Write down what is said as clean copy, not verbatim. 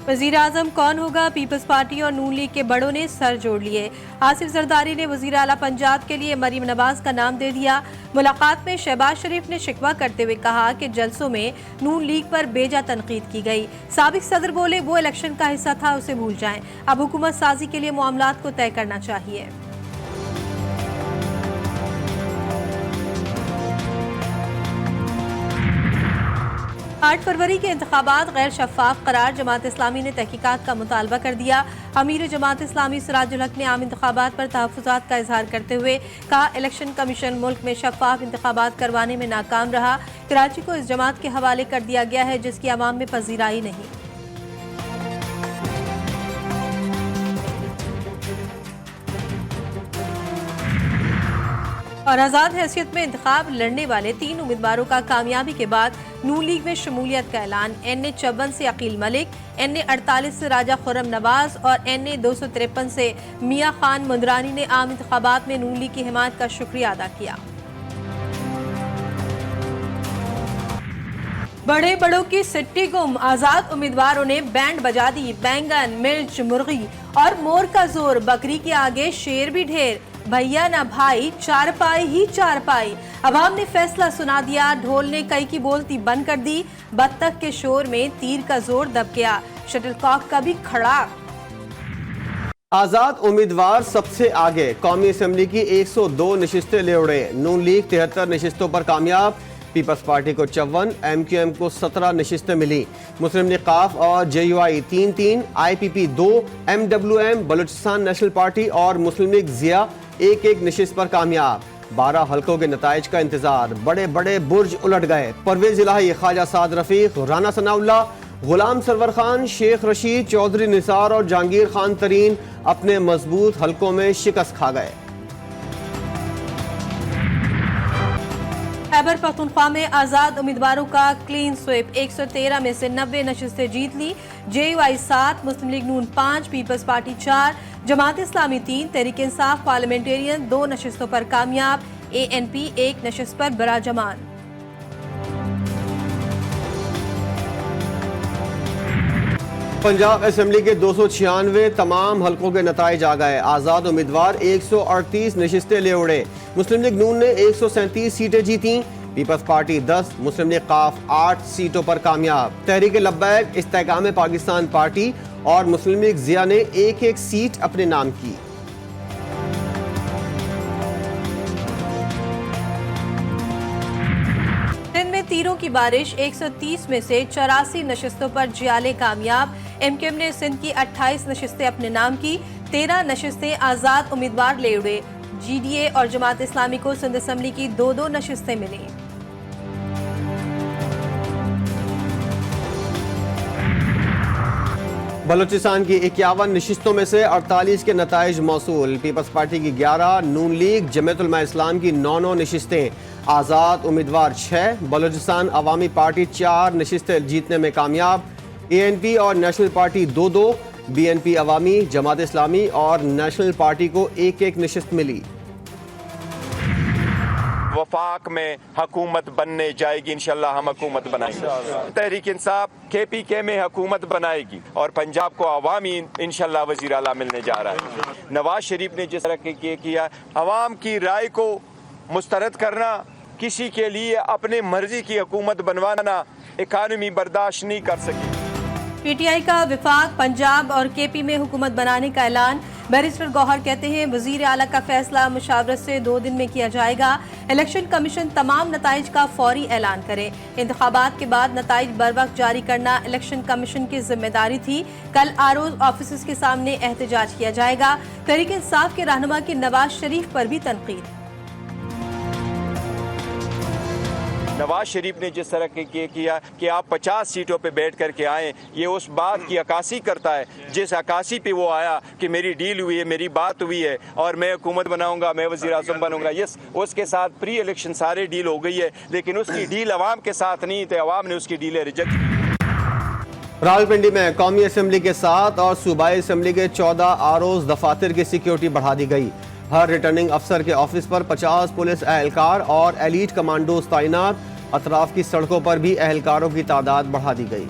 वजीर आजम कौन होगा? पीपल्स पार्टी और नून लीग के बड़ों ने सर जोड़ लिए। आसिफ जरदारी ने वजीर आला पंजाब के लिए मरीम नवाज का नाम दे दिया। मुलाकात में शहबाज शरीफ ने शिकवा करते हुए कहा कि जलसों में नून लीग पर बेजा तनकीद की गई। साबिक सदर बोले वो इलेक्शन का हिस्सा था, उसे भूल जाएं। अब हुकूमत साजी के लिए मामलात को तय करना चाहिए। 8 फरवरी के इंतखाबात गैर शफाफ करार जमात इस्लामी ने तहकीकात का मुतालबा कर दिया। अमीर जमात इस्लामी सिराजुल हक ने आम इंतखाबात पर तहफ़्फ़ुज़ात का इजहार करते हुए कहा, इलेक्शन कमीशन मुल्क में शफाफ इंतखाबात करवाने में नाकाम रहा। कराची को इस जमात के हवाले कर दिया गया है जिसकी अवाम में पजीराई नहीं। और आज़ाद हैसियत में इंतखाब लड़ने वाले 3 उम्मीदवारों का कामयाबी के बाद नून लीग में शमूलियत का ऐलान। NA 56 से अकील मलिक, NA 48 से राजा खुर्रम नवाज और NA 253 से मियां खान मुंदरानी ने आम इंतखाबात में नून लीग की हिमायत का शुक्रिया अदा किया। बड़े बड़ों की सिट्टी गुम, आजाद उम्मीदवारों ने बैंड बजा दी। बैंगन, मिर्च, मुर्गी और मोर का जोर, बकरी के आगे शेर भी ढेर। भैया ना भाई, चारपाई ही चारपाई। अवाम ने फैसला सुना दिया। ढोल ने कई की बोलती बंद कर दी। बत्तख के शोर में तीर का जोर दब गया। शटलकॉक का भी खड़ा। आजाद उम्मीदवार सबसे आगे। कौमी असेंबली की 102 नशिस्तें ले उड़े। नून लीग 73 नशिस्तों पर कामयाब। पीपल्स पार्टी को 54, MQM को 17 नशिस्तें मिली। मुस्लिम लीग काफ और JUI 3-3, IPP 2, MWM, Balochistan national party और मुस्लिम लीग जिया 1-1 नशिस्त पर कामयाब। 12 हल्कों के नताइज का इंतजार। बड़े बड़े बुर्ज उलट गए। परवेज इलाही, ख्वाजा साद रफीक, राना सनाउल्लाह, गुलाम सरवर खान, शेख रशीद, चौधरी निसार और जहांगीर खान तरीन अपने मजबूत हल्कों में शिकस्त खा गए। खैबर पख्तूनख्वा में आजाद उम्मीदवारों का क्लीन स्वीप। 113 में से 90 नशिस्तें जीत ली। JUI 7, मुस्लिम लीग नून 5, peoples party 4, Jamaat Islami 3, Tehreek Insaf parliamentarian 2 नशिस्तों पर कामयाब। ANP 1 नशिस्त पर बराजमान। पंजाब असेंबली के 296 तमाम हल्कों के नताइज आ गए। आजाद उम्मीदवार 138 नशिस्तें ले उड़े। मुस्लिम लीग नून ने 137 सीटें जीती। पीपल्स पार्टी 10, मुस्लिम लीग काफ 8 सीटों पर कामयाब। तहरीक लब्बैक, इस्तेकाम पाकिस्तान पार्टी और मुस्लिम लीग जिया ने 1-1 सीट अपने नाम की। तीरों की बारिश। 130 में से 84 नशिस्तों पर जियाले कामयाब। MQM ने सिंध की 28 नशिस्तें अपने नाम की। 13 नशिस्तें आजाद उम्मीदवार ले उड़े। GDA और जमात इस्लामी को सिंध असेंबली की 2-2 नशिस्तें मिली। बलूचिस्तान की 51 नशिस्तों में से 48 के नताइज मौसूल। पीपल्स पार्टी की 11, नून लीग जमीयत उलमा इस्लाम की 9 नशिस्तें। आज़ाद उम्मीदवार 6, बलूचिस्तान अवामी पार्टी 4 नशिस्तें जीतने में कामयाब। ANP और नेशनल पार्टी 2-2, BNP अवामी, जमात इस्लामी और नेशनल पार्टी को 1-1 नशिस्त मिली। वफाक में हुकूमत बनने जाएगी, इंशाल्लाह हम हुकूमत बनाएंगे। तहरीक इंसाफ KPK में हुकूमत बनाएगी और पंजाब को अवामी इंशाल्लाह वज़ीर आला मिलने जा रहा है। नवाज शरीफ ने जिस तरह किया, अवाम की राय को मुस्तरद करना, किसी के लिए अपने मर्जी की हुकूमत बनवाना इकानमी बर्दाश्त नहीं कर सकी। PTI का विफाक, पंजाब और KP में हुकूमत बनाने का ऐलान। बैरिस्टर गौहर कहते हैं, वजीर आला का फैसला मुशावरत से 2 दिन में किया जाएगा। इलेक्शन कमीशन तमाम नताइज का फौरी ऐलान करे। इंतखाबात के बाद नताइज बर वक्त जारी करना इलेक्शन कमीशन की जिम्मेदारी थी। कल RO ऑफिस के सामने एहतजाज किया जाएगा। तहरीक इंसाफ के रहनुमा की नवाज शरीफ पर भी तनकीद। नवाज शरीफ ने जिस तरह किया कि आप 50 सीटों पे बैठ करके आए, ये उस बात की अक्कासी करता है जिस अक्कासी पे वो आया कि मेरी डील हुई है, मेरी बात हुई है और मैं हुकूमत बनाऊंगा, मैं वज़ीर आज़म बनूंगा। यस, उसके साथ प्री इलेक्शन सारे डील हो गई है, लेकिन उसकी डील अवाम के साथ नहीं, तो अवाम ने उसकी डीलें रिजेक्ट। रावलपिंडी में कौमी असेंबली के 7 और सूबाई असेंबली के 14 ROs दफातर की सिक्योरिटी बढ़ा दी गई। हर रिटर्निंग अफसर के ऑफिस पर 50 पुलिस एहलकार और एलीट कमांडोज तैनात। अतराफ की सड़कों पर भी एहलकारों की तादाद बढ़ा दी गई।